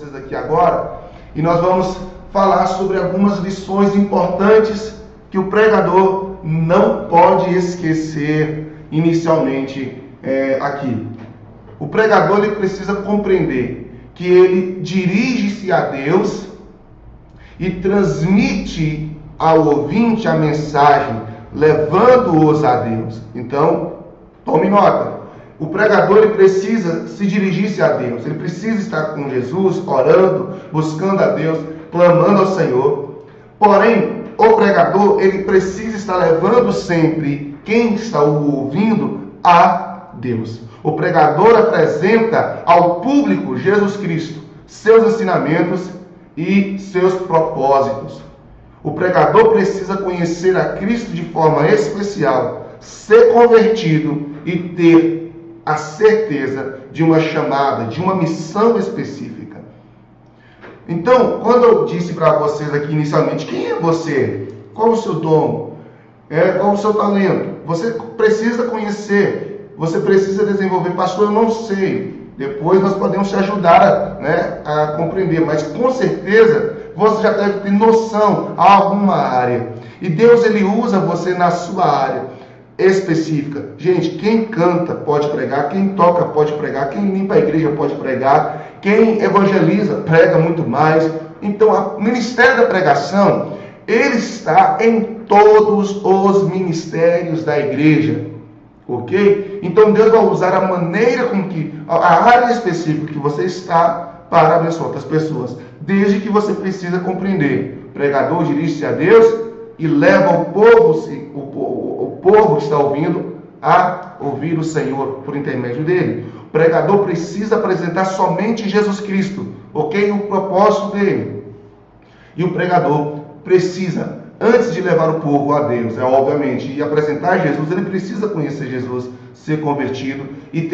vocês aqui agora, e nós vamos falar sobre algumas lições importantes que o pregador não pode esquecer inicialmente aqui. O pregador ele precisa compreender que ele dirige-se a Deus e transmite ao ouvinte a mensagem, levando-os a Deus. Então, tome nota. O pregador ele precisa se dirigir-se a Deus. Ele precisa estar com Jesus, orando, buscando a Deus, clamando ao Senhor. Porém, o pregador ele precisa estar levando sempre quem está o ouvindo a Deus. O pregador apresenta ao público Jesus Cristo, seus ensinamentos e seus propósitos. O pregador precisa conhecer a Cristo de forma especial, ser convertido e ter a certeza de uma chamada, de uma missão específica. Então, quando eu disse para vocês aqui inicialmente, quem é você? Qual o seu dom? Qual o seu talento? Você precisa conhecer, você precisa desenvolver. Pastor, eu não sei. Depois nós podemos te ajudar a compreender, mas com certeza você já deve ter noção a alguma área. E Deus ele usa você na sua área específica. Gente, quem canta pode pregar, quem toca pode pregar, quem limpa a igreja pode pregar, quem evangeliza prega muito mais. Então, o ministério da pregação, ele está em todos os ministérios da igreja, ok? Então, Deus vai usar a maneira com que, a área específica que você está para abençoar outras pessoas, desde que você precisa compreender. O pregador dirige-se a Deus e leva o povo que está ouvindo a ouvir o Senhor por intermédio dele. O pregador precisa apresentar somente Jesus Cristo, ok? O propósito dele. E o pregador precisa, antes de levar o povo a Deus, obviamente, e apresentar Jesus, ele precisa conhecer Jesus, ser convertido e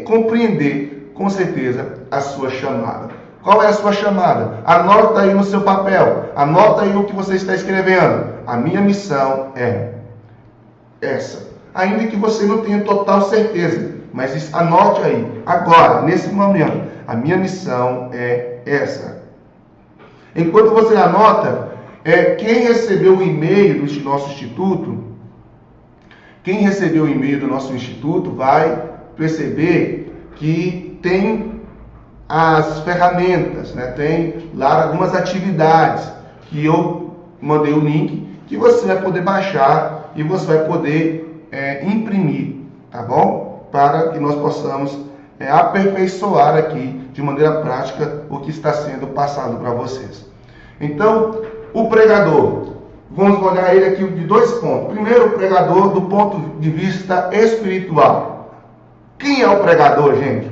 compreender, com certeza, a sua chamada. Qual é a sua chamada? Anota aí no seu papel. Anota aí o que você está escrevendo. A minha missão é essa. Ainda que você não tenha total certeza, mas anote aí, agora, nesse momento. A minha missão é essa. Enquanto você anota, quem recebeu o e-mail do nosso instituto, vai perceber que tem as ferramentas, tem lá algumas atividades que eu mandei o link, que você vai poder baixar e você vai poder imprimir, tá bom? Para que nós possamos aperfeiçoar aqui de maneira prática o que está sendo passado para vocês. Então, o pregador, vamos olhar ele aqui de dois pontos. Primeiro, o pregador do ponto de vista espiritual. Quem é o pregador, gente?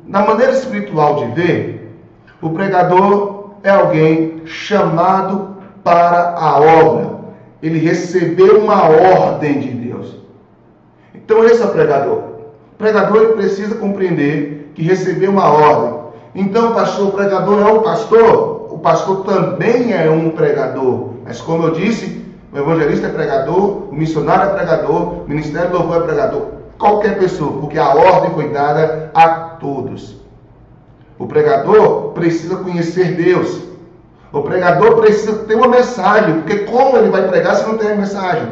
Na maneira espiritual de ver, o pregador é alguém chamado para a obra. Ele recebeu uma ordem de Deus. Então esse é o pregador. O pregador ele precisa compreender que recebeu uma ordem. Então, pastor, o pregador é o pastor? O pastor também é um pregador. Mas como eu disse, o evangelista é pregador, o missionário é pregador, o ministério do louvor é pregador. Qualquer pessoa, porque a ordem foi dada a todos. O pregador precisa conhecer Deus. O pregador precisa ter uma mensagem, porque como ele vai pregar se não tem a mensagem?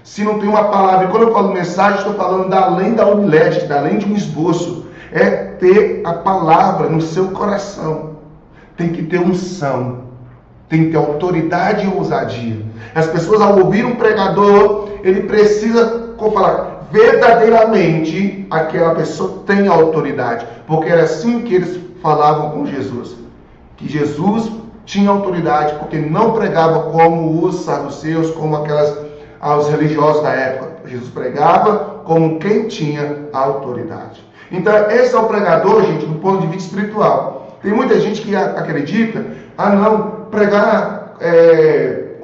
Se não tem uma palavra? E quando eu falo mensagem, estou falando além da homilética, além de um esboço. É ter a palavra no seu coração. Tem que ter unção. Tem que ter autoridade e ousadia. As pessoas, ao ouvir um pregador, ele precisa falar, verdadeiramente aquela pessoa tem autoridade, porque era assim que eles falavam com Jesus, que Jesus tinha autoridade, porque não pregava como os saduceus, como os religiosos da época. Jesus pregava como quem tinha autoridade. Então esse é o pregador, gente, do ponto de vista espiritual. Tem muita gente que acredita, não, pregar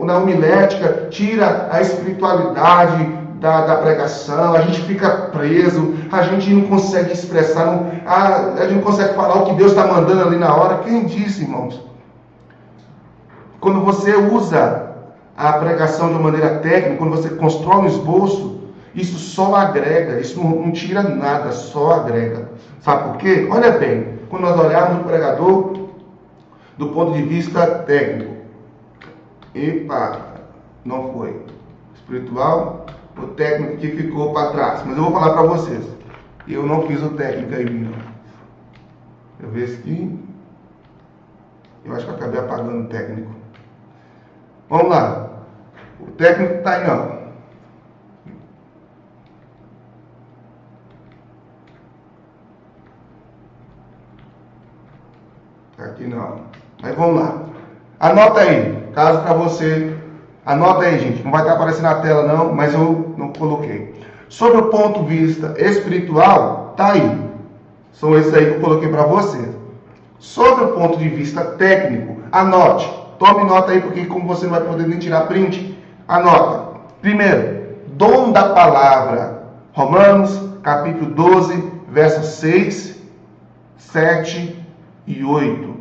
na homilética tira a espiritualidade da pregação, a gente fica preso, a gente não consegue expressar, a gente não consegue falar o que Deus está mandando ali na hora. Quem disse, irmãos? Quando você usa a pregação de uma maneira técnica, quando você constrói um esboço, isso só agrega, isso não tira nada, só agrega. Sabe por quê? Olha bem, quando nós olharmos o pregador do ponto de vista técnico. Epa, não foi. Espiritual, o técnico que ficou para trás. Mas eu vou falar para vocês. Eu não fiz o técnico aí, não. Eu vejo aqui. Eu acho que eu acabei apagando o técnico. Vamos lá. O técnico está aí, ó. Aqui não. Mas vamos lá. Anota aí. Caso para você. Anota aí, gente. Não vai estar aparecendo na tela, não. Mas eu não coloquei. Sobre o ponto de vista espiritual, tá aí. São esses aí que eu coloquei para você. Sobre o ponto de vista técnico, anote. Tome nota aí, porque como você não vai poder nem tirar print, anota. Primeiro, dom da palavra. Romanos, capítulo 12, versos 6, 7 e 8.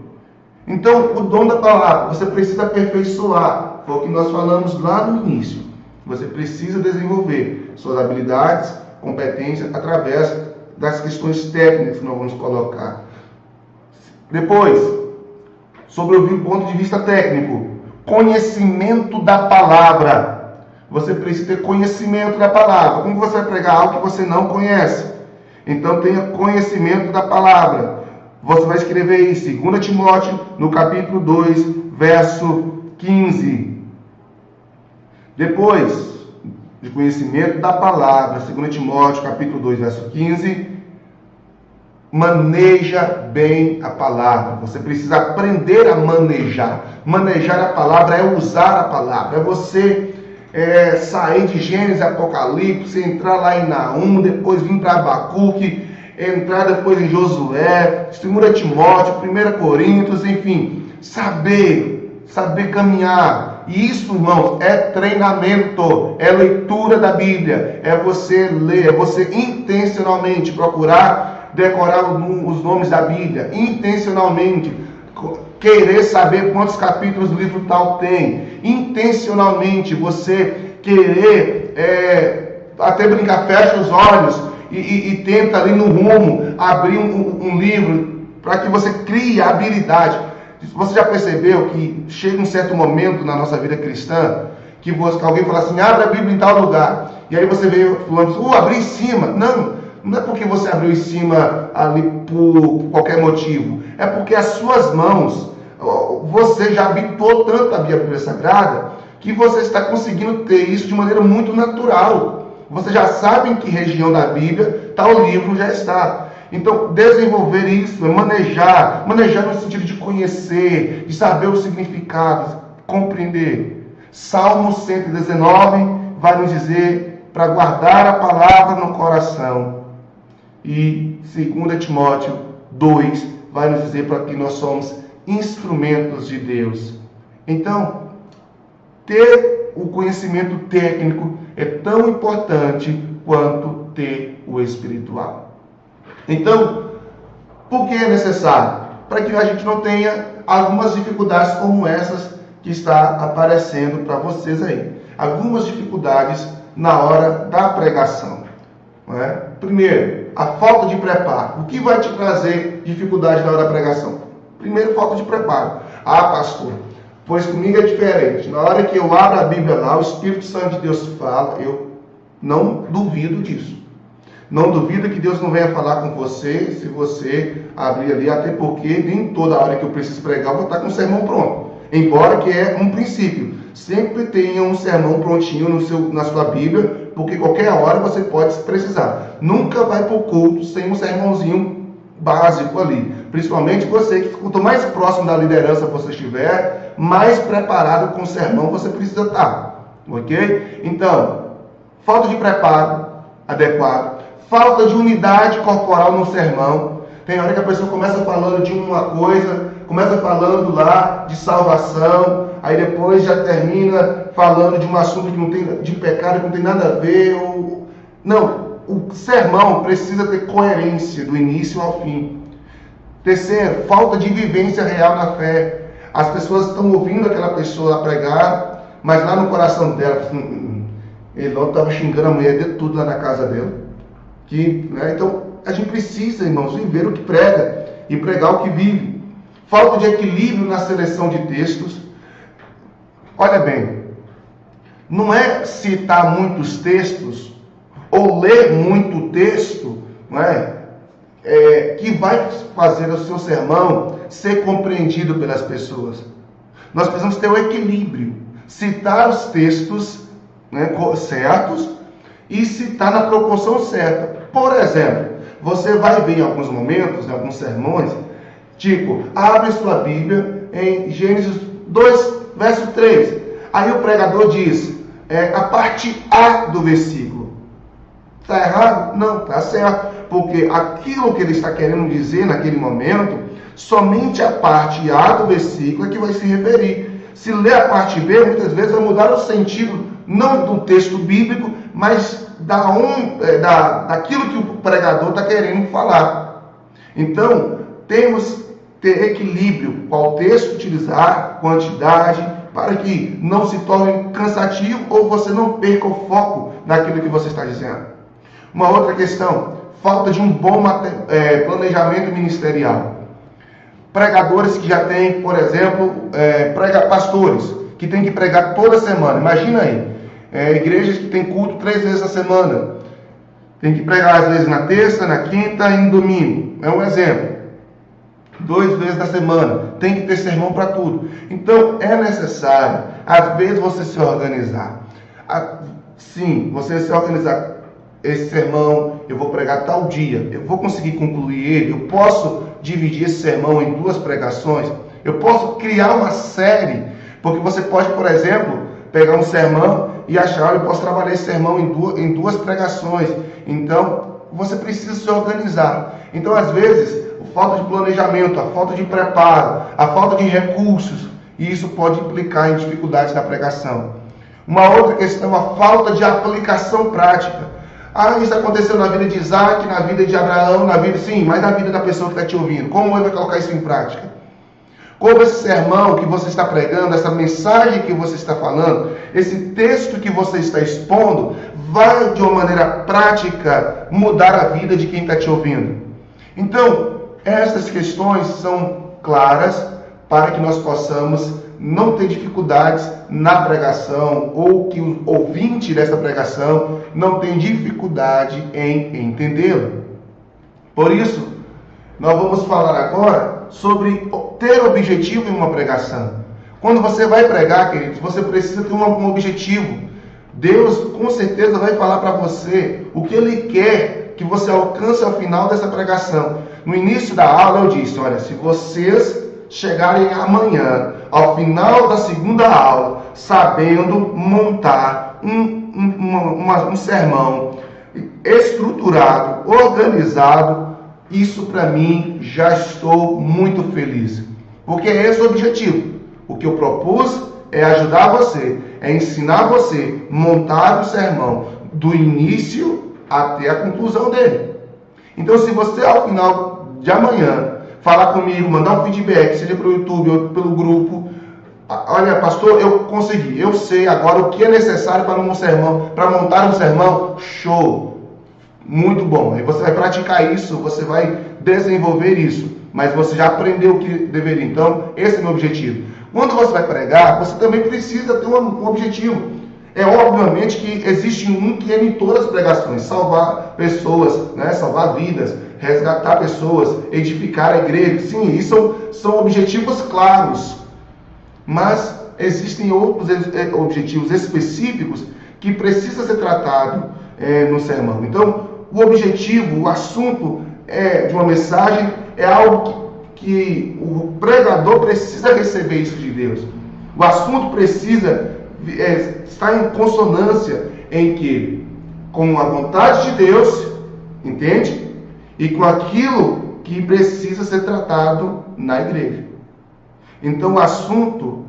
Então, o dom da palavra, você precisa aperfeiçoar. Foi o que nós falamos lá no início. Você precisa desenvolver suas habilidades, competências, através das questões técnicas que nós vamos colocar. Depois, sobre o ponto de vista técnico, conhecimento da palavra. Você precisa ter conhecimento da palavra. Como você vai pregar algo que você não conhece? Então, tenha conhecimento da palavra. Você vai escrever aí, 2 Timóteo, no capítulo 2, verso 15. Depois de conhecimento da palavra, 2 Timóteo, capítulo 2, verso 15, maneja bem a palavra. Você precisa aprender a manejar. Manejar a palavra é usar a palavra. É você sair de Gênesis, Apocalipse, entrar lá em Naum, depois vir para Abacuque, entrar depois em Josué, 2 Timóteo, 1 Coríntios, enfim, saber caminhar. E isso, irmãos, é treinamento, é leitura da Bíblia, é você ler, é você intencionalmente procurar decorar os nomes da Bíblia, intencionalmente querer saber quantos capítulos o livro tal tem, intencionalmente você querer até brincar, fecha os olhos e tenta ali no rumo abrir um livro para que você crie a habilidade. Você já percebeu que chega um certo momento na nossa vida cristã que alguém fala assim, abre a Bíblia em tal lugar, e aí você vê fulano, abri em cima. Não é porque você abriu em cima ali por qualquer motivo, é porque as suas mãos, você já habitou tanto a Bíblia Sagrada, que você está conseguindo ter isso de maneira muito natural. Você já sabe em que região da Bíblia tal livro já está. Então, desenvolver isso, manejar no sentido de conhecer, de saber os significados, compreender. Salmo 119 vai nos dizer para guardar a palavra no coração. E 2 Timóteo 2 vai nos dizer para que nós somos instrumentos de Deus. Então, ter o conhecimento técnico é tão importante quanto ter o espiritual. Então, por que é necessário? Para que a gente não tenha algumas dificuldades como essas que está aparecendo para vocês aí. Algumas dificuldades na hora da pregação. Não é? Primeiro, a falta de preparo. O que vai te trazer dificuldade na hora da pregação? Primeiro, falta de preparo. Ah, pastor, pois comigo é diferente. Na hora que eu abro a Bíblia lá, o Espírito Santo de Deus fala, eu não duvido disso. Não duvida que Deus não venha falar com você se você abrir ali, até porque nem toda hora que eu preciso pregar eu vou estar com o sermão pronto. Embora que é um princípio. Sempre tenha um sermão prontinho na sua Bíblia, porque qualquer hora você pode precisar. Nunca vai para o culto sem um sermãozinho básico ali. Principalmente você que quanto mais próximo da liderança você estiver, mais preparado com o sermão você precisa estar. Ok? Então, falta de preparo adequado. Falta de unidade corporal no sermão. Tem hora que a pessoa começa falando de uma coisa, começa falando lá de salvação, aí depois já termina falando de um assunto que não tem, de pecado que não tem nada a ver. Não, o sermão precisa ter coerência do início ao fim. Terceiro, falta de vivência real na fé. As pessoas estão ouvindo aquela pessoa pregar, mas lá no coração dela, ele não estava xingando a mulher de tudo lá na casa dela. Então, a gente precisa, irmãos, viver o que prega. e pregar o que vive. Falta de equilíbrio na seleção de textos. Olha bem, não é citar muitos textos ou ler muito texto, não é? Que vai fazer o seu sermão ser compreendido pelas pessoas. Nós precisamos ter o equilíbrio, citar os textos, né, certos e citar na proporção certa. Por exemplo, você vai ver em alguns momentos, em alguns sermões, tipo, abre sua Bíblia em Gênesis 2, verso 3. Aí o pregador diz, a parte A do versículo. Está errado? Não, está certo. Porque aquilo que ele está querendo dizer naquele momento, somente a parte A do versículo é que vai se referir. Se ler a parte B, muitas vezes vai mudar o sentido, não do texto bíblico, mas daquilo que o pregador está querendo falar. Então, temos que ter equilíbrio, qual texto utilizar, quantidade, para que não se torne cansativo ou você não perca o foco naquilo que você está dizendo. Uma outra questão, falta de um bom planejamento ministerial. Pregadores que já têm, por exemplo, pastores, que têm que pregar toda semana. Imagina aí, igrejas que têm culto 3 vezes a semana. Tem que pregar às vezes na terça, na quinta e no domingo. É um exemplo. 2 vezes na semana. Tem que ter sermão para tudo. Então, é necessário, às vezes, você se organizar. Sim, você se organizar. Esse sermão, eu vou pregar tal dia, eu vou conseguir concluir ele, eu posso dividir esse sermão em 2 pregações, eu posso criar uma série, porque você pode, por exemplo, pegar um sermão e achar, olha, eu posso trabalhar esse sermão em 2 pregações. Então, você precisa se organizar. Então, às vezes, a falta de planejamento, a falta de preparo, a falta de recursos, e isso pode implicar em dificuldades na pregação. Uma outra questão, a falta de aplicação prática. Isso aconteceu na vida de Isaac, na vida de Abraão, sim, mas na vida da pessoa que está te ouvindo. Como ele vai colocar isso em prática? Como esse sermão que você está pregando, essa mensagem que você está falando, esse texto que você está expondo, vai de uma maneira prática mudar a vida de quem está te ouvindo. Então, essas questões são claras para que nós possamos não ter dificuldades na pregação, ou que o ouvinte dessa pregação não tem dificuldade em entendê-lo. Por isso, nós vamos falar agora sobre ter objetivo em uma pregação. Quando você vai pregar, queridos, você precisa ter um objetivo. Deus, com certeza, vai falar para você o que Ele quer que você alcance ao final dessa pregação. No início da aula eu disse, olha, se vocês chegarem amanhã, ao final da segunda aula, sabendo montar um sermão estruturado, organizado, isso para mim já estou muito feliz. Porque é esse o objetivo. O que eu propus é ajudar você, é ensinar você a montar o sermão do início até a conclusão dele. Então, se você ao final de amanhã falar comigo, mandar um feedback, seja pelo YouTube ou pelo grupo, olha, pastor, eu consegui, eu sei agora o que é necessário para montar um sermão, show, muito bom. Aí você vai praticar isso, você vai desenvolver isso, mas você já aprendeu o que deveria. Então, esse é o meu objetivo. Quando você vai pregar, você também precisa ter um objetivo. É obviamente que existe um que é em todas as pregações, salvar pessoas, né? Salvar vidas, resgatar pessoas, edificar a igreja. Sim, isso são objetivos claros. Mas existem outros objetivos específicos que precisam ser tratados no sermão. Então, o objetivo, o assunto de uma mensagem é algo que o pregador precisa receber isso de Deus. O assunto precisa estar em consonância com a vontade de Deus, entende? E com aquilo que precisa ser tratado na igreja. Então o assunto,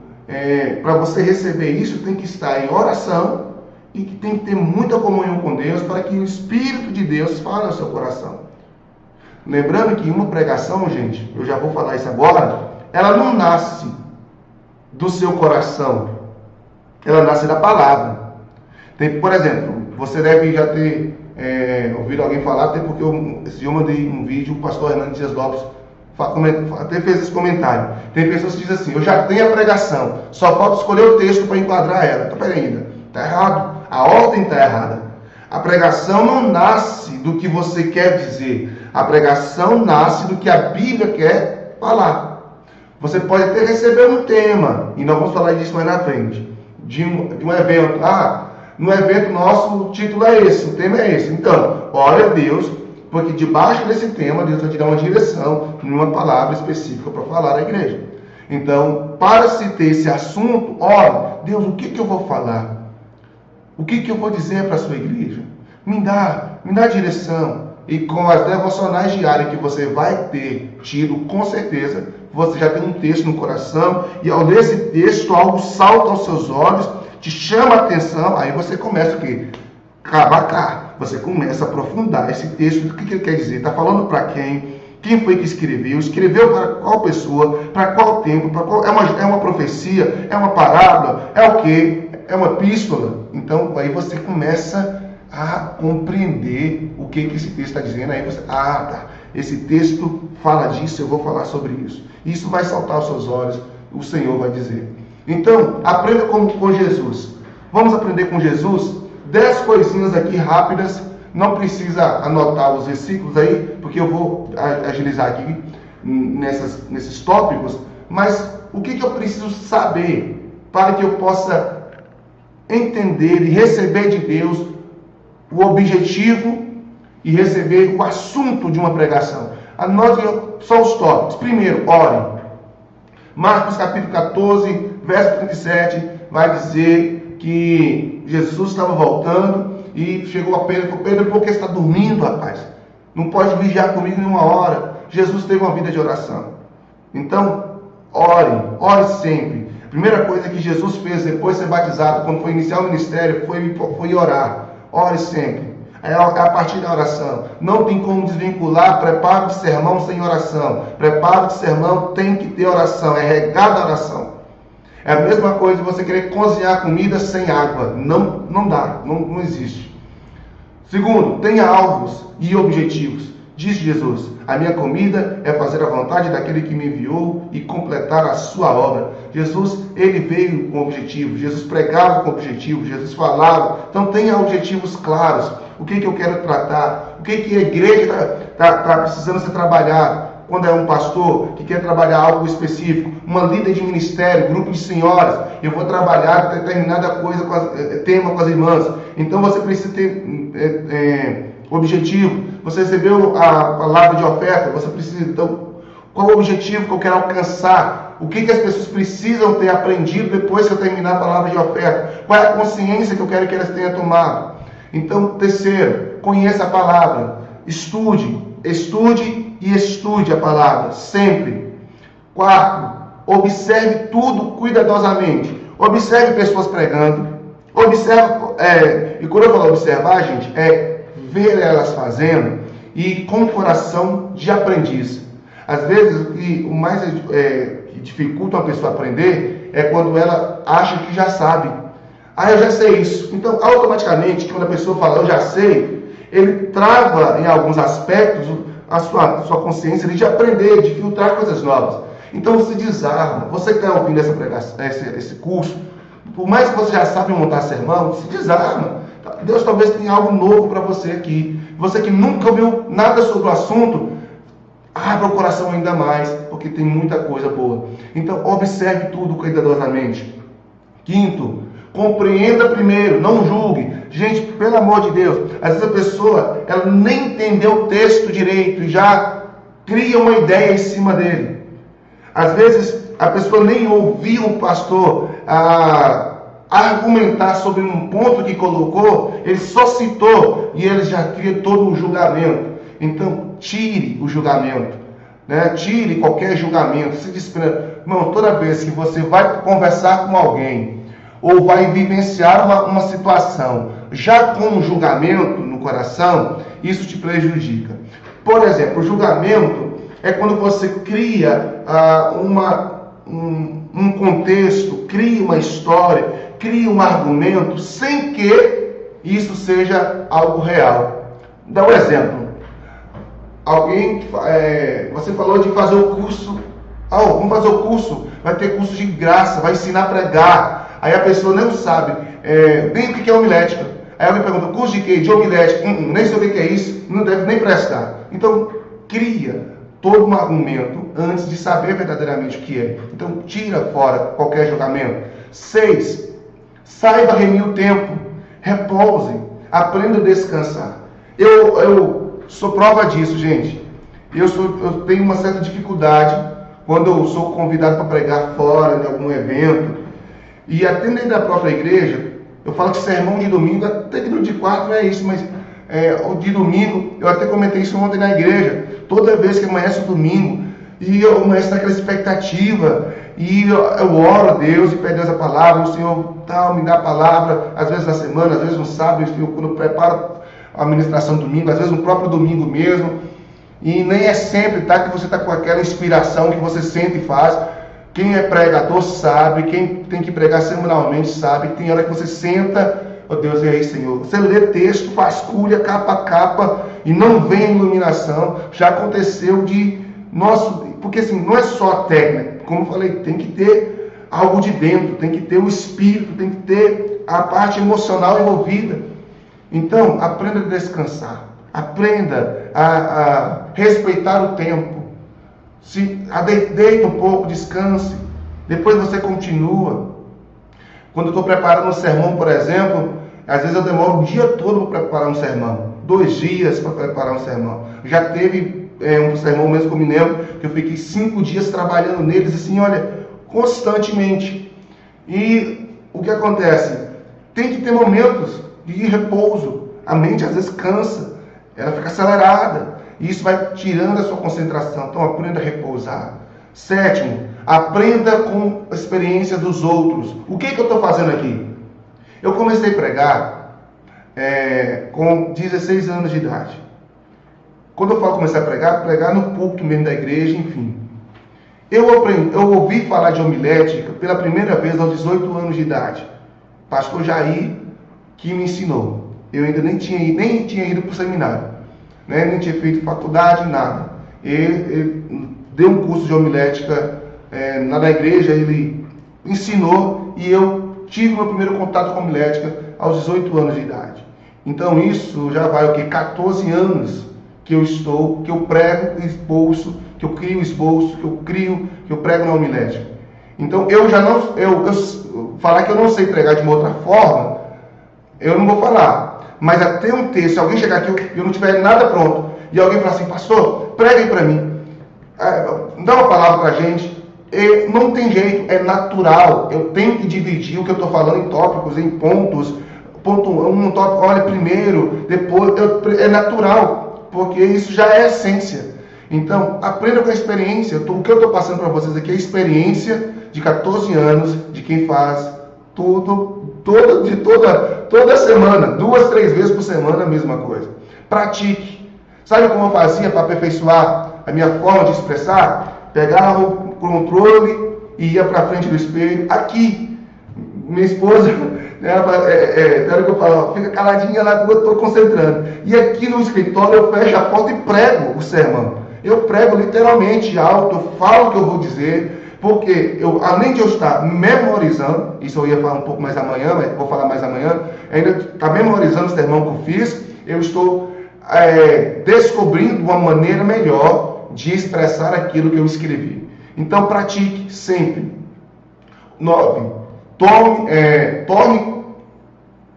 para você receber isso, tem que estar em oração e que tem que ter muita comunhão com Deus para que o Espírito de Deus fale no seu coração. Lembrando que uma pregação, gente, eu já vou falar isso agora, ela não nasce do seu coração, ela nasce da palavra. Por exemplo, você deve já ter ouvido alguém falar, até porque esse dia eu mandei um vídeo, o pastor Hernandes Dias Lopes até fez esse comentário. Tem pessoas que dizem assim: eu já tenho a pregação, só falta escolher o texto para enquadrar ela. Então, peraí, ainda, está errado, a ordem está errada. A pregação não nasce do que você quer dizer, a pregação nasce do que a Bíblia quer falar. Você pode até receber um tema, e nós vamos falar disso mais na frente, de um evento. No evento nosso o título é esse, o tema é esse. Então, ore a Deus, porque debaixo desse tema Deus vai te dar uma direção, numa palavra específica para falar à igreja. Então, para se ter esse assunto, ore, Deus, o que eu vou falar? O que eu vou dizer para a sua igreja? Me dá direção. E com as devocionais diárias que você vai ter tido, com certeza, você já tem um texto no coração, e ao ler esse texto, algo salta aos seus olhos, te chama a atenção, aí você começa o quê? Cavacar. Você começa a aprofundar esse texto, o que ele quer dizer? Está falando para quem? Quem foi que escreveu? Escreveu para qual pessoa? Para qual tempo? Para qual... É uma profecia? É uma parábola? É o quê? É uma epístola? Então, aí você começa a compreender o que esse texto está dizendo. Aí você, tá, esse texto fala disso, eu vou falar sobre isso. Isso vai saltar aos seus olhos, o Senhor vai dizer. Então, aprenda com Jesus. Vamos aprender com Jesus? 10 coisinhas aqui rápidas. Não precisa anotar os versículos aí, porque eu vou agilizar aqui nesses tópicos. Mas o que eu preciso saber para que eu possa entender e receber de Deus o objetivo e receber o assunto de uma pregação? Anote só os tópicos. Primeiro, ore. Marcos capítulo 14, verso 37, vai dizer que Jesus estava voltando e chegou a Pedro e falou: Pedro, por que você está dormindo, rapaz? Não pode vigiar comigo em 1 hora. Jesus teve uma vida de oração. Então, ore sempre. A primeira coisa que Jesus fez depois de ser batizado, quando foi iniciar o ministério, foi orar. Ore sempre. É a partir da oração. Não tem como desvincular preparo de sermão sem oração. Preparo de sermão tem que ter oração. É regada a oração. É a mesma coisa de você querer cozinhar comida sem água. Não dá. Não existe. Segundo, tenha alvos e objetivos. Diz Jesus: a minha comida é fazer a vontade daquele que me enviou e completar a sua obra. Jesus, ele veio com objetivo. Jesus pregava com objetivo. Jesus falava. Então tenha objetivos claros. O que eu quero tratar? O que a igreja está precisando ser trabalhado? Quando é um pastor que quer trabalhar algo específico, uma líder de ministério, grupo de senhoras, eu vou trabalhar determinada coisa, tema com as irmãs. Então você precisa ter objetivo. Você recebeu a palavra de oferta, você precisa, então, qual o objetivo que eu quero alcançar? O que as pessoas precisam ter aprendido depois que eu terminar a palavra de oferta? Qual é a consciência que eu quero que elas tenham tomado? Então, terceiro, conheça a palavra. Estude e estude a palavra, sempre. Quarto, observe tudo cuidadosamente. Observe pessoas pregando. E quando eu falo observar, gente, é ver elas fazendo e com o coração de aprendiz. Às vezes, o mais que dificulta uma pessoa aprender é quando ela acha que já sabe. Eu já sei isso. Então, automaticamente, quando a pessoa fala, eu já sei, ele trava em alguns aspectos a sua consciência de aprender, de filtrar coisas novas. Então, se desarma. Você que está ouvindo essa pregação, esse curso, por mais que você já sabe montar sermão, se desarma. Deus talvez tenha algo novo para você aqui. Você que nunca ouviu nada sobre o assunto, abra o coração ainda mais, porque tem muita coisa boa. Então, observe tudo cuidadosamente. Quinto, compreenda primeiro, não julgue. Gente, pelo amor de Deus, às vezes a pessoa, ela nem entendeu o texto direito e já cria uma ideia em cima dele. Às vezes a pessoa nem ouviu o pastor argumentar sobre um ponto que colocou, ele só citou e ele já cria todo um julgamento. Então, tire o julgamento, né? Tire qualquer julgamento. Se desprenda. Irmão, toda vez que você vai conversar com alguém ou vai vivenciar uma situação já com um julgamento no coração, isso te prejudica. Por exemplo, o julgamento é quando você cria um contexto, cria uma história, cria um argumento sem que isso seja algo real. Dá um exemplo. Você falou de fazer o curso. Vamos fazer o curso. Vai ter curso de graça, vai ensinar a pregar. Aí a pessoa não sabe bem o que é homilética. Aí alguém pergunta, curso de quê? De homilética. Nem sei o que é isso, não deve nem prestar. Então, cria todo um argumento antes de saber verdadeiramente o que é. Então, tira fora qualquer julgamento. 6. Saiba remir o tempo. Repouse. Aprenda a descansar. Eu sou prova disso, gente. Eu tenho uma certa dificuldade quando eu sou convidado para pregar fora, em algum evento. E até dentro da própria igreja, eu falo que sermão de domingo, até que no de quarta não é isso, mas o de domingo, eu até comentei isso ontem na igreja. Toda vez que amanhece o domingo, e eu amanheço naquela expectativa, e eu oro a Deus e peço a Deus a palavra, o Senhor me dá a palavra, às vezes na semana, às vezes no sábado, quando eu preparo a ministração do domingo, às vezes no próprio domingo mesmo, e nem é sempre que você está com aquela inspiração que você sente e faz. Quem é pregador sabe, quem tem que pregar semanalmente sabe, que tem hora que você senta, Deus, e aí, Senhor, você lê texto, vasculha capa a capa, e não vem a iluminação. Já aconteceu porque assim, não é só a técnica, como eu falei, tem que ter algo de dentro, tem que ter o espírito, tem que ter a parte emocional envolvida. Então, aprenda a descansar, aprenda a respeitar o tempo. Deita um pouco, descanse, depois você continua. Quando eu estou preparando um sermão, por exemplo, às vezes eu demoro o dia todo para preparar um sermão, 2 dias para preparar um sermão. Já teve um sermão mesmo que eu me lembro, que eu fiquei 5 dias trabalhando neles, assim, olha, constantemente. E o que acontece? Tem que ter momentos de repouso. A mente às vezes cansa, ela fica acelerada, e isso vai tirando a sua concentração. Então aprenda a repousar. 7, aprenda com a experiência dos outros. O que eu estou fazendo aqui? Eu comecei a pregar com 16 anos de idade. Quando eu falo começar a pregar no púlpito mesmo da igreja, enfim. Eu ouvi falar de homilética pela primeira vez aos 18 anos de idade. Pastor Jair que me ensinou. Eu ainda nem tinha ido para o seminário, né? Nem tinha feito faculdade, nada. Ele deu um curso de homilética na igreja, ele ensinou, e eu tive meu primeiro contato com homilética aos 18 anos de idade. Então isso já vai 14 anos que eu prego esboço, que eu crio esboço, que eu prego na homilética. Então falar que eu não sei pregar de uma outra forma, eu não vou falar. Mas até um texto, se alguém chegar aqui e eu não tiver nada pronto, e alguém falar assim, pastor, pregue para mim, dá uma palavra para a gente, não tem jeito, é natural. Eu tenho que dividir o que eu estou falando em tópicos, em pontos. Ponto 1, tópico, olha, primeiro, depois, é natural, porque isso já é essência. Então, aprenda com a experiência. O que eu estou passando para vocês aqui é a experiência de 14 anos, de quem faz tudo, toda semana, 2, 3 vezes por semana, a mesma coisa. Pratique. Sabe como eu fazia para aperfeiçoar a minha forma de expressar? Pegava o controle e ia para frente do espelho. Aqui, minha esposa, que eu falo, fica caladinha lá que eu estou concentrando. E aqui no escritório eu fecho a porta e prego o sermão. Eu prego literalmente alto, eu falo o que eu vou dizer. Porque além de eu estar memorizando, isso eu ia falar um pouco mais amanhã, mas vou falar mais amanhã, ainda estar memorizando o sermão que eu fiz, eu estou descobrindo uma maneira melhor de expressar aquilo que eu escrevi. Então pratique sempre. 9. Torne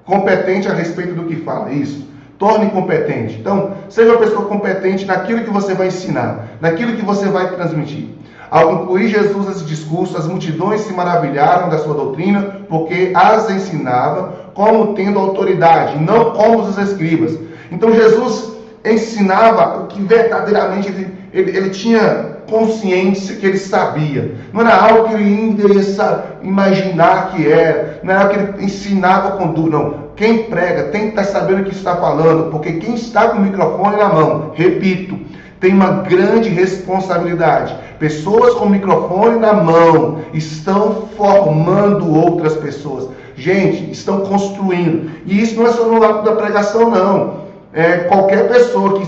competente a respeito do que fala. Isso. Torne competente. Então, seja uma pessoa competente naquilo que você vai ensinar, naquilo que você vai transmitir. Ao concluir Jesus esse discurso, as multidões se maravilharam da sua doutrina, porque as ensinava como tendo autoridade, não como os escribas. Então Jesus ensinava o que verdadeiramente ele tinha consciência que ele sabia. Não era algo que ele ainda ia imaginar que era, não era algo que ele ensinava com dúvida, não. Quem prega tem que estar sabendo o que está falando, porque quem está com o microfone na mão, repito, tem uma grande responsabilidade. Pessoas com o microfone na mão estão formando outras pessoas. Gente, estão construindo. E isso não é só no lado da pregação, não. Qualquer pessoa que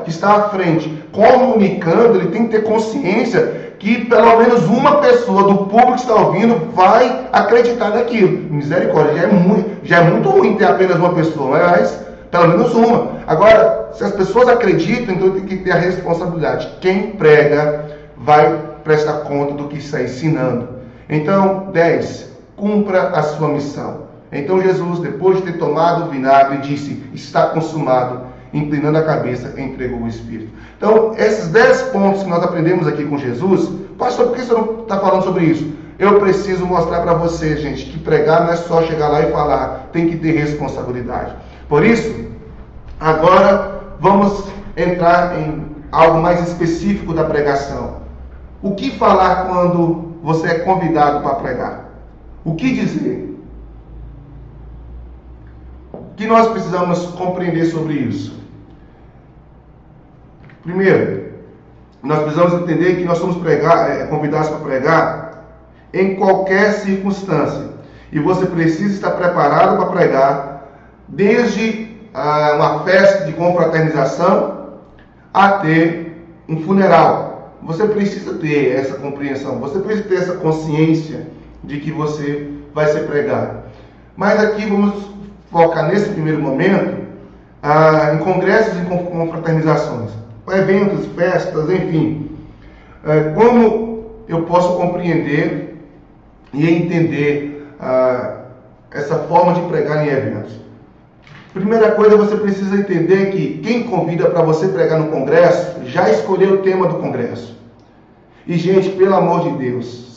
que está à frente comunicando, ele tem que ter consciência que pelo menos uma pessoa do público que está ouvindo vai acreditar naquilo. Misericórdia, já é muito ruim ter apenas uma pessoa, mas pelo menos uma. Agora, se as pessoas acreditam, então tem que ter a responsabilidade. Quem prega vai prestar conta do que está ensinando. Então, 10. Cumpra a sua missão. Então Jesus, depois de ter tomado o vinagre, disse: está consumado. Inclinando a cabeça, entregou o Espírito. Então, esses 10 pontos que nós aprendemos aqui com Jesus, pastor, por que você não está falando sobre isso? Eu preciso mostrar para você, gente, que pregar não é só chegar lá e falar, tem que ter responsabilidade. Por isso, agora vamos entrar em algo mais específico da pregação. O que falar quando você é convidado para pregar? O que dizer? O que nós precisamos compreender sobre isso? Primeiro, nós precisamos entender que nós somos convidados para pregar em qualquer circunstância. E você precisa estar preparado para pregar, desde uma festa de confraternização até um funeral. Você precisa ter essa compreensão, você precisa ter essa consciência de que você vai ser pregado. Mas aqui vamos focar nesse primeiro momento em congressos e confraternizações, eventos, festas, enfim. Como eu posso compreender e entender essa forma de pregar em eventos? Primeira coisa, você precisa entender que quem convida para você pregar no congresso já escolheu o tema do congresso. E, gente, pelo amor de Deus,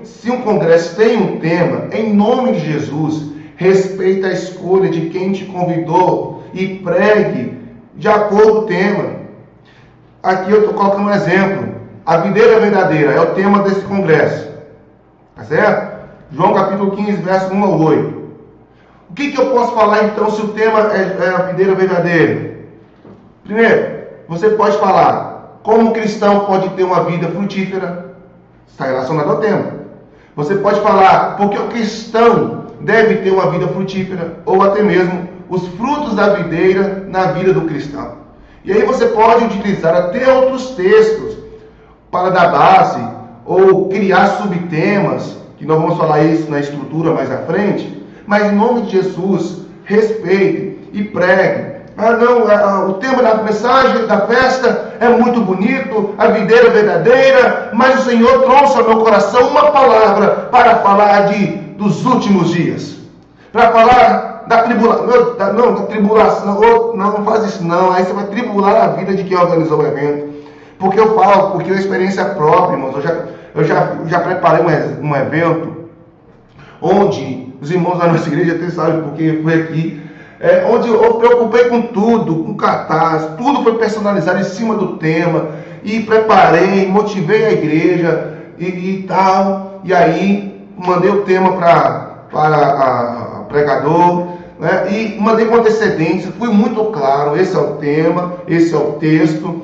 se um congresso tem um tema, em nome de Jesus, respeita a escolha de quem te convidou e pregue de acordo com o tema. Aqui eu estou colocando um exemplo. A videira verdadeira é o tema desse congresso. Tá certo? João capítulo 15, verso 1 ao 8. O que eu posso falar então se o tema é a videira verdadeira? Primeiro, você pode falar como o cristão pode ter uma vida frutífera. Está relacionado ao tema. Você pode falar porque o cristão deve ter uma vida frutífera, ou até mesmo os frutos da videira na vida do cristão. E aí você pode utilizar até outros textos para dar base, ou criar subtemas, que nós vamos falar isso na estrutura mais à frente. Mas em nome de Jesus, respeite e pregue. O tema da mensagem, da festa é muito bonito, a videira é verdadeira, mas o Senhor trouxe ao meu coração uma palavra para falar dos últimos dias. Para falar da tribulação. Não faz isso não, aí você vai tribular a vida de quem organizou o evento. Porque eu falo, porque é uma experiência própria, irmãos. Eu já preparei um evento onde os irmãos da nossa igreja até sabem porque foi aqui, onde eu preocupei com tudo, com cartaz, tudo foi personalizado em cima do tema, e preparei, motivei a igreja e tal, e aí mandei o tema para pregador, né, e mandei com antecedência, fui muito claro, esse é o tema, esse é o texto,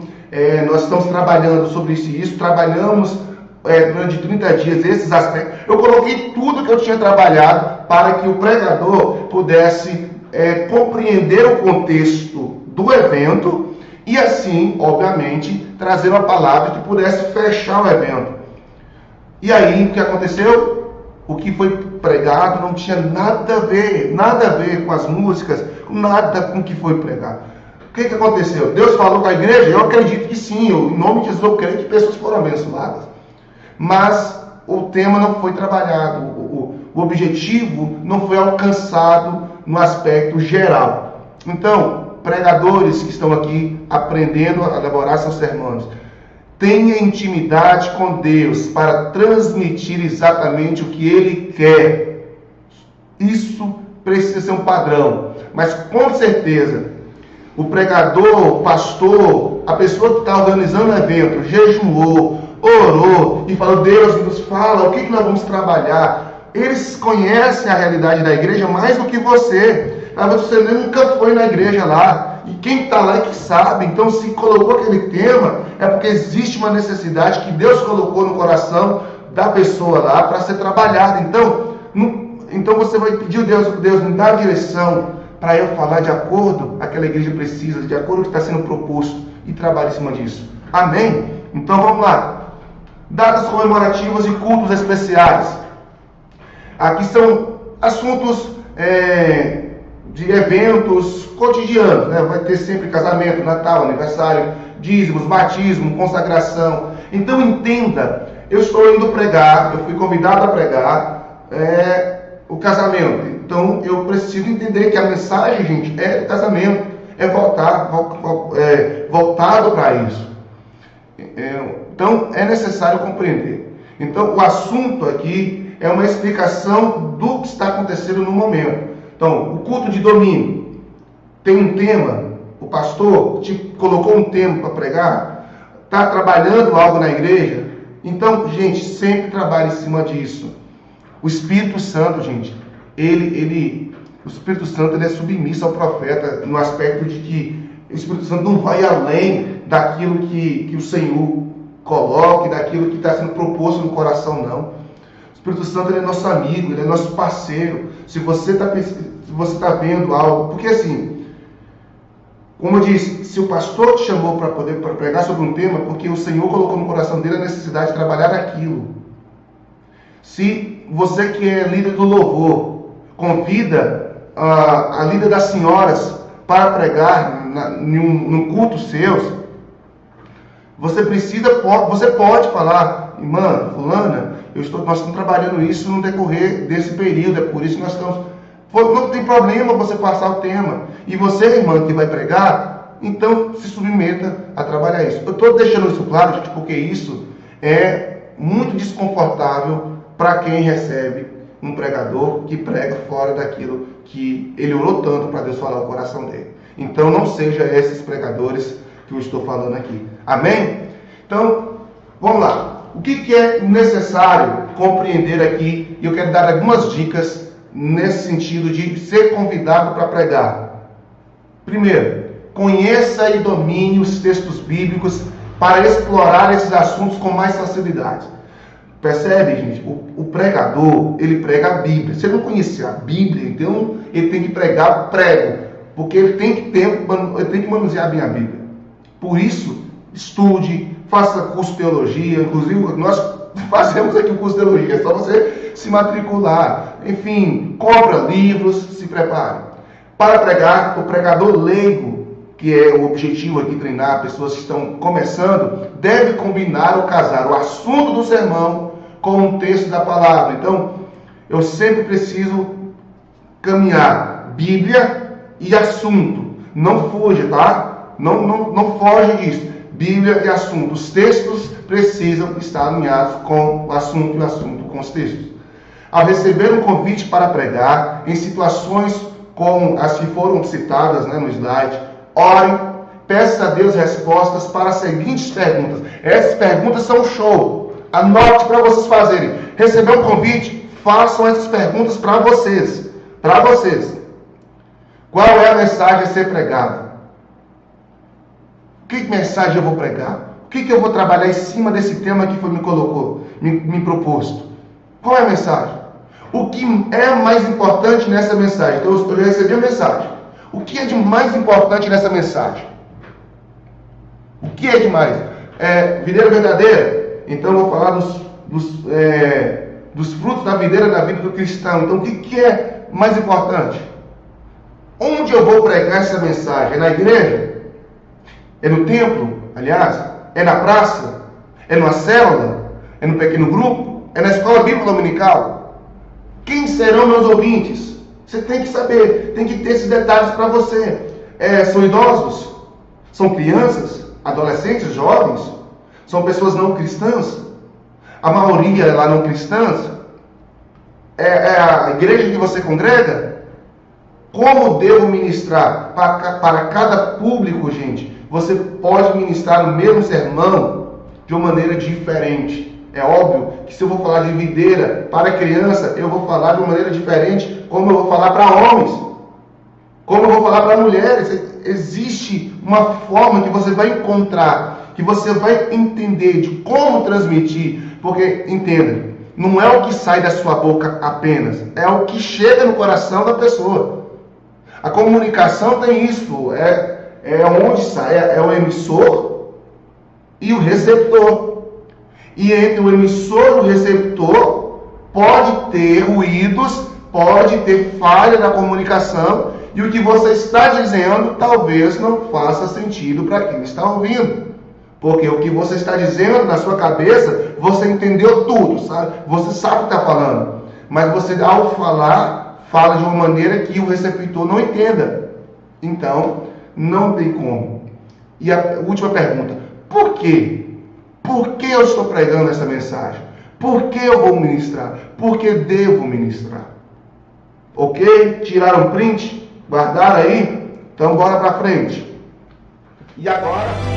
nós estamos trabalhando sobre isso, trabalhamos durante 30 dias esses aspectos. Eu coloquei tudo que eu tinha trabalhado para que o pregador pudesse compreender o contexto do evento e assim, obviamente, trazer uma palavra que pudesse fechar o evento. E aí, o que aconteceu? O que foi pregado não tinha nada a ver com as músicas, nada com o que foi pregado. O que aconteceu? Deus falou com a igreja? Eu acredito que sim, em nome de Jesus eu creio que pessoas foram abençoadas. Mas o tema não foi trabalhado, o objetivo não foi alcançado no aspecto geral. Então, pregadores que estão aqui aprendendo a elaborar seus sermões, tenha intimidade com Deus para transmitir exatamente o que Ele quer. Isso precisa ser um padrão. Mas com certeza, o pregador, o pastor, a pessoa que está organizando o evento, jejuou, orou e falou: Deus nos fala, o que nós vamos trabalhar? Eles conhecem a realidade da igreja mais do que você. Talvez você nunca foi na igreja lá. E quem está lá é que sabe. Então, se colocou aquele tema, é porque existe uma necessidade que Deus colocou no coração da pessoa lá para ser trabalhada. Então você vai pedir a Deus me dá a direção, para eu falar de acordo com aquela igreja precisa, de acordo com o que está sendo proposto, e trabalhar em cima disso. Amém? Então vamos lá. Datas comemorativas e cultos especiais. Aqui são assuntos de eventos cotidianos, né? Vai ter sempre casamento, Natal, aniversário, dízimos, batismo, consagração. Então entenda, eu estou indo pregar, eu fui convidado a pregar o casamento. Então eu preciso entender que a mensagem, gente, é casamento, é voltado para isso. Então é necessário compreender. Então o assunto aqui é uma explicação do que está acontecendo no momento. Então o culto de domingo tem um tema, o pastor te colocou um tema para pregar, está trabalhando algo na igreja. Então, gente, sempre trabalhe em cima disso. O Espírito Santo, gente, o Espírito Santo ele é submisso ao profeta no aspecto de que o Espírito Santo não vai além daquilo que o Senhor coloca, daquilo que está sendo proposto no coração, não. O Espírito Santo ele é nosso amigo, ele é nosso parceiro. Se você está vendo algo, porque assim, como eu disse, se o pastor te chamou para pregar sobre um tema, porque o Senhor colocou no coração dele a necessidade de trabalhar aquilo. Se você que é líder do louvor, convida a líder das senhoras para pregar num culto seu, você pode falar, irmã, fulana, nós estamos trabalhando isso no decorrer desse período, é por isso que nós estamos... Não tem problema você passar o tema. E você, irmã, que vai pregar, então se submeta a trabalhar isso. Eu estou deixando isso claro, gente, porque isso é muito desconfortável para quem recebe um pregador que prega fora daquilo que ele orou tanto para Deus falar no coração dele. Então não seja esses pregadores que eu estou falando aqui. Amém? Então, vamos lá. O que é necessário compreender aqui? E eu quero dar algumas dicas nesse sentido de ser convidado para pregar. Primeiro, conheça e domine os textos bíblicos para explorar esses assuntos com mais facilidade. Percebe, gente? O pregador, ele prega a Bíblia. Se ele não conhecer a Bíblia, então ele tem que pregar prego, porque ele tem que manusear bem a Bíblia. Por isso, estude, faça curso de teologia. Inclusive, nós fazemos aqui o curso de teologia, é só você se matricular. Enfim, compra livros, se prepare. Para pregar, o pregador leigo, que é o objetivo aqui, treinar pessoas que estão começando, deve combinar ou casar o assunto do sermão com um texto da palavra. Então, eu sempre preciso caminhar Bíblia e assunto. Não fuja, tá? Não foge disso. Bíblia e assunto. Os textos precisam estar alinhados com o assunto e o assunto com os textos. Ao receber um convite para pregar, em situações como as que foram citadas, no slide, ore, peça a Deus respostas para as seguintes perguntas. Essas perguntas são show. Anote para vocês fazerem. Receber um convite, façam essas perguntas para vocês. Para vocês. Qual é a mensagem a ser pregada? Que mensagem eu vou pregar? O que eu vou trabalhar em cima desse tema que foi me proposto? Qual é a mensagem? O que é mais importante nessa mensagem? Então, eu recebi a mensagem. O que é de mais importante nessa mensagem? O que é de mais? Videira verdadeira? Então eu vou falar dos frutos da videira na vida do cristão. Então o que é mais importante? Onde eu vou pregar essa mensagem? É na igreja? É no templo? Aliás? É na praça? É numa célula? É no pequeno grupo? É na escola bíblica dominical? Quem serão meus ouvintes? Você tem que saber, tem que ter esses detalhes para você. São idosos? São crianças? Adolescentes? Jovens? São pessoas não cristãs? A maioria é lá não cristãs? É a igreja que você congrega? Como devo ministrar? Para cada público, gente, você pode ministrar o mesmo sermão de uma maneira diferente. É óbvio que se eu vou falar de videira para criança, eu vou falar de uma maneira diferente, como eu vou falar para homens, como eu vou falar para mulheres. Existe uma forma que você vai encontrar, que você vai entender de como transmitir, porque, entenda, não é o que sai da sua boca apenas, é o que chega no coração da pessoa. A comunicação tem isso, onde sai, é o emissor e o receptor. E entre o emissor e o receptor pode ter ruídos, pode ter falha na comunicação, e o que você está dizendo talvez não faça sentido para quem está ouvindo. Porque o que você está dizendo na sua cabeça, você entendeu tudo, sabe? Você sabe o que está falando. Mas você, ao falar, fala de uma maneira que o receptor não entenda. Então, não tem como. E a última pergunta: por quê? Por que eu estou pregando essa mensagem? Por que eu vou ministrar? Por que devo ministrar? Ok? Tiraram print? Guardaram aí? Então, bora para frente. E agora...